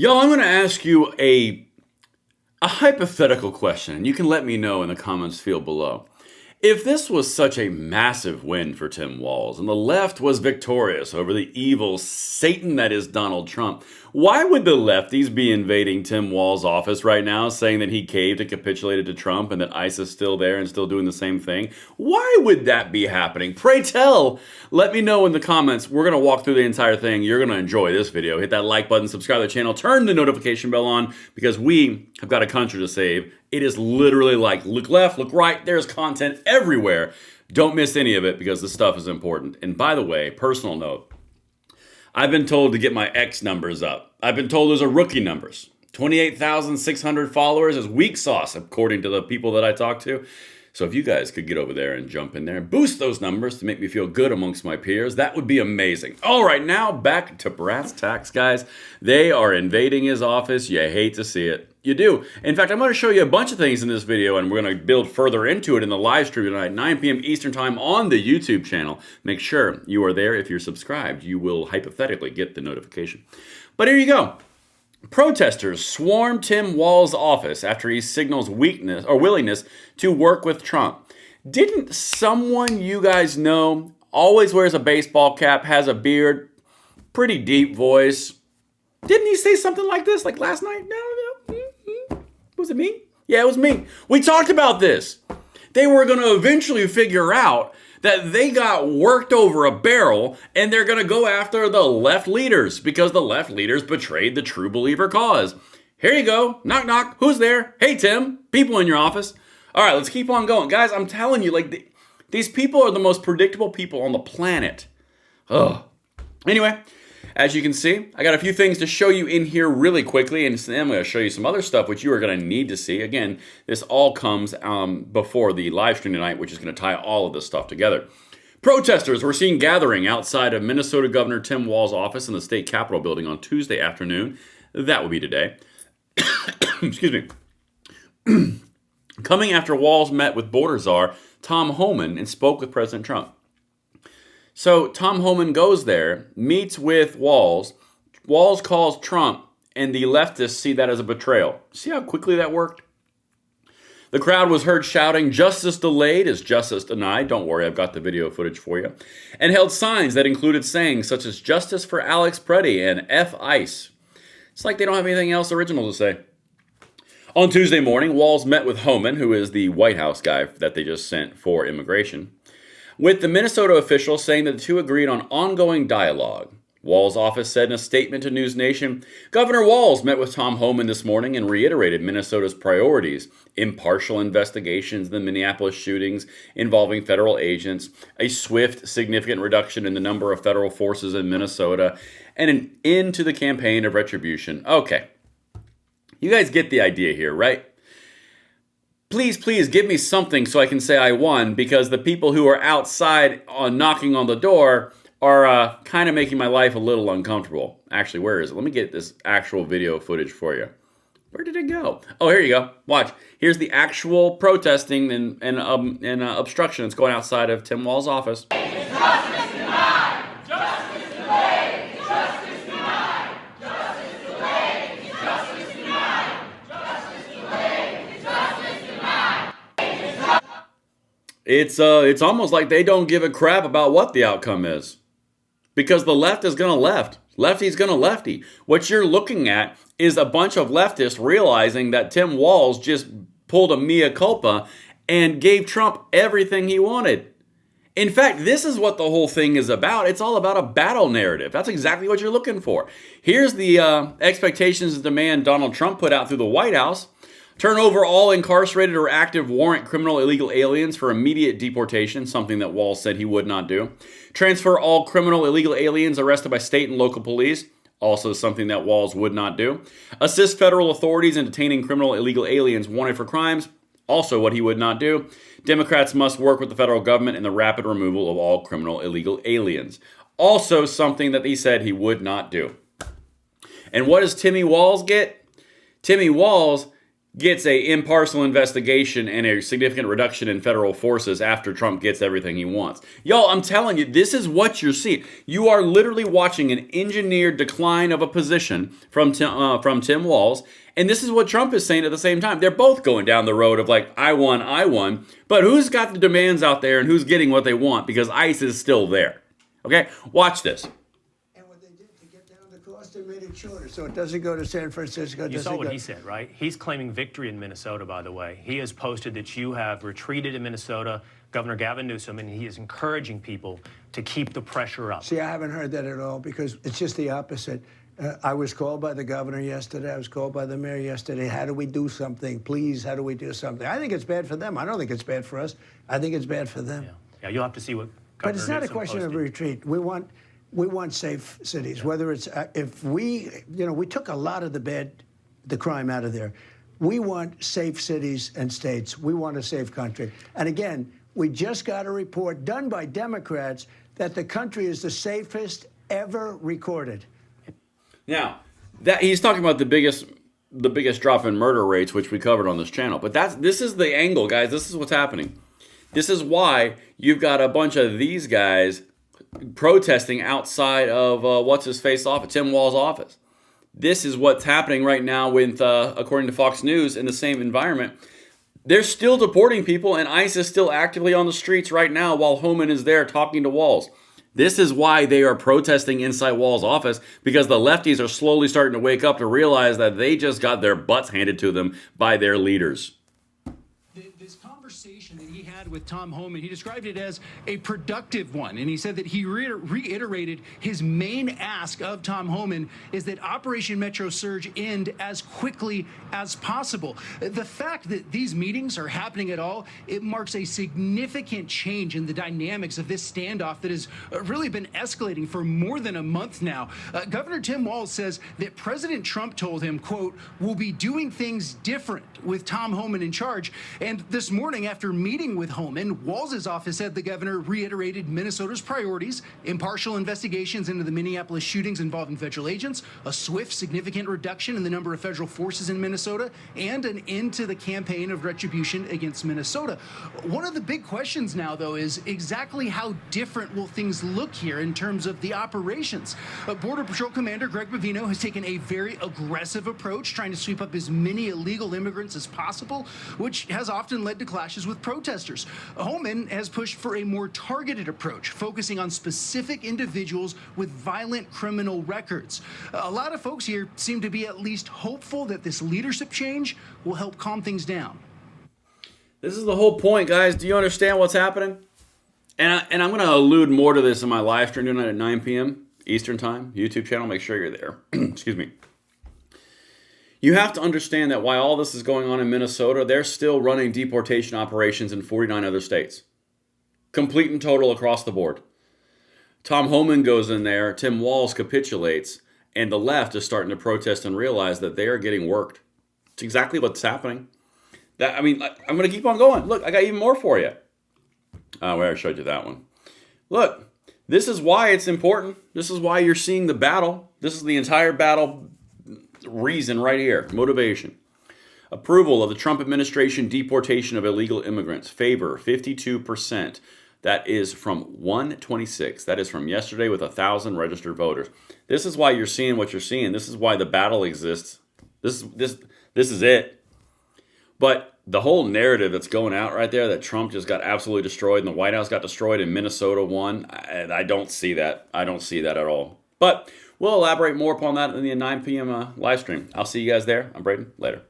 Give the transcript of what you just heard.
Yo, I'm going to ask you a hypothetical question, and you can let me know in the comments field below. If this was such a massive win for Tim Walz and the left was victorious over the evil Satan that is Donald Trump, why would the lefties be invading Tim Walz's office right now, saying that he caved and capitulated to Trump and that ICE is still there and still doing the same thing? Why would that be happening? Pray tell. Let me know in the comments. We're going to walk through the entire thing. You're going to enjoy this video. Hit that like button, subscribe to the channel, turn the notification bell on, because we have got a country to save. It is literally like, look left, look right, there's content everywhere. Don't miss any of it because this stuff is important. And by the way, personal note, I've been told to get my X numbers up. I've been told those are rookie numbers. 28,600 followers is weak sauce, according to the people that I talk to. So if you guys could get over there and jump in there and boost those numbers to make me feel good amongst my peers, that would be amazing. All right, now back to brass tacks, guys. They are invading his office. You hate to see it. You do. In fact, I'm going to show you a bunch of things in this video, and we're going to build further into it in the live stream tonight, 9 p.m. Eastern Time on the YouTube channel. Make sure you are there. If you're subscribed, you will hypothetically get the notification. But here you go. Protesters swarm Tim Walz's office after he signals weakness or willingness to work with Trump. Didn't someone you guys know always wears a baseball cap, has a beard, pretty deep voice? Didn't he say something like this like last night? No. Was it me? Yeah, it was me. We talked about this. They were going to eventually figure out that they got worked over a barrel and they're going to go after the left leaders because the left leaders betrayed the true believer cause. Here you go. Knock, knock. Who's there? Hey, Tim. People in your office. All right, let's keep on going. Guys, I'm telling you, like, these people are the most predictable people on the planet. Ugh. Anyway, as you can see, I got a few things to show you in here really quickly, and then I'm going to show you some other stuff which you are going to need to see. Again, this all comes before the live stream tonight, which is going to tie all of this stuff together. Protesters were seen gathering outside of Minnesota Governor Tim Walz's office in the state capitol building on Tuesday afternoon. That will be today. Excuse me. Coming after Walz met with border czar Tom Homan and spoke with President Trump. So Tom Homan goes there, meets with Walz. Walz calls Trump, and the leftists see that as a betrayal. See how quickly that worked? The crowd was heard shouting, "Justice delayed is justice denied." Don't worry, I've got the video footage for you. And held signs that included sayings such as "Justice for Alex Preddy" and "F ICE." It's like they don't have anything else original to say. On Tuesday morning, Walz met with Homan, who is the White House guy that they just sent for immigration, with the Minnesota official saying that the two agreed on ongoing dialogue. Walz's office said in a statement to News Nation, Governor Walz met with Tom Homan this morning and reiterated Minnesota's priorities: impartial investigations in the Minneapolis shootings involving federal agents, a swift, significant reduction in the number of federal forces in Minnesota, and an end to the campaign of retribution. Okay, you guys get the idea here, right? Please, please give me something so I can say I won, because the people who are outside knocking on the door are kind of making my life a little uncomfortable. Actually, where is it? Let me get this actual video footage for you. Where did it go? Oh, here you go. Watch. Here's the actual protesting and obstruction that's going outside of Tim Walz's office. Justice denied! Justice delayed! Justice denied! Justice delayed! Justice denied! Justice delayed! Justice denied! It's almost like they don't give a crap about what the outcome is, because the left is going to left. Lefty's going to lefty. What you're looking at is a bunch of leftists realizing that Tim Walz just pulled a mea culpa and gave Trump everything he wanted. In fact, this is what the whole thing is about. It's all about a battle narrative. That's exactly what you're looking for. Here's the expectations and demand Donald Trump put out through the White House. Turn over all incarcerated or active warrant criminal illegal aliens for immediate deportation, something that Walz said he would not do. Transfer all criminal illegal aliens arrested by state and local police, also something that Walz would not do. Assist federal authorities in detaining criminal illegal aliens wanted for crimes, also what he would not do. Democrats must work with the federal government in the rapid removal of all criminal illegal aliens, also something that he said he would not do. And what does Timmy Walz get? Timmy Walz gets a impartial investigation and a significant reduction in federal forces after Trump gets everything he wants. Y'all, I'm telling you, this is what you're seeing. You are literally watching an engineered decline of a position from Tim Walz, and this is what Trump is saying at the same time. They're both going down the road of like, I won, but who's got the demands out there and who's getting what they want because ICE is still there. Okay, watch this. They made it shorter, so it doesn't go to San Francisco. You saw what he said, right? He's claiming victory in Minnesota, by the way. He has posted that you have retreated in Minnesota, Governor Gavin Newsom, and he is encouraging people to keep the pressure up. See, I haven't heard that at all because it's just the opposite. I was called by the governor yesterday. I was called by the mayor yesterday. How do we do something? Please, how do we do something? I think it's bad for them. I don't think it's bad for us. I think it's bad for them. Yeah, you'll have to see what Governor But it's not Newsom a question posted. of retreat. We want safe cities. Whether it's if we took a lot of the crime out of there. We want safe cities and states. We want a safe country. And again, we just got a report done by Democrats that the country is the safest ever recorded. Now, that he's talking about the biggest drop in murder rates, which we covered on this channel. But this is the angle, guys. This is what's happening. This is why you've got a bunch of these guys protesting outside of what's-his-face office, Tim Walz's office. This is what's happening right now with, according to Fox News, in the same environment. They're still deporting people, and ICE is still actively on the streets right now while Homan is there talking to Walz. This is why they are protesting inside Walz's office, because the lefties are slowly starting to wake up to realize that they just got their butts handed to them by their leaders. This conversation that he had with Tom Homan, he described it as a productive one. And he said that he reiterated his main ask of Tom Homan is that Operation Metro Surge end as quickly as possible. The fact that these meetings are happening at all, it marks a significant change in the dynamics of this standoff that has really been escalating for more than a month now. Governor Tim Walz says that President Trump told him, quote, "We'll be doing things different with Tom Homan in charge." And this morning, after meeting with Homan, Walz's office said the governor reiterated Minnesota's priorities: impartial investigations into the Minneapolis shootings involving federal agents, a swift, significant reduction in the number of federal forces in Minnesota, and an end to the campaign of retribution against Minnesota. One of the big questions now, though, is exactly how different will things look here in terms of the operations? Border Patrol Commander Greg Bavino has taken a very aggressive approach, trying to sweep up as many illegal immigrants as possible, which has often led to clashes with protesters. Homan has pushed for a more targeted approach, focusing on specific individuals with violent criminal records. A lot of folks here seem to be at least hopeful that this leadership change will help calm things down. This is the whole point, guys. Do you understand what's happening? And I'm going to allude more to this in my live stream tonight at 9 p.m. Eastern Time, YouTube channel. Make sure you're there. Excuse me. You have to understand that while all this is going on in Minnesota, they're still running deportation operations in 49 other states. Complete and total across the board. Tom Homan goes in there, Tim Walz capitulates, and the left is starting to protest and realize that they are getting worked. It's exactly what's happening. I'm going to keep on going. Look, I got even more for you. Where I showed you that one. Look, this is why it's important. This is why you're seeing the battle. This is the entire battle reason right here. Motivation. Approval of the Trump administration deportation of illegal immigrants. Favor 52%. That is from 126. That is from yesterday with 1,000 registered voters. This is why you're seeing what you're seeing. This is why the battle exists. This is it. But the whole narrative that's going out right there that Trump just got absolutely destroyed and the White House got destroyed and Minnesota won, I don't see that. I don't see that at all. But we'll elaborate more upon that in the 9 p.m. live stream. I'll see you guys there. I'm Braden. Later.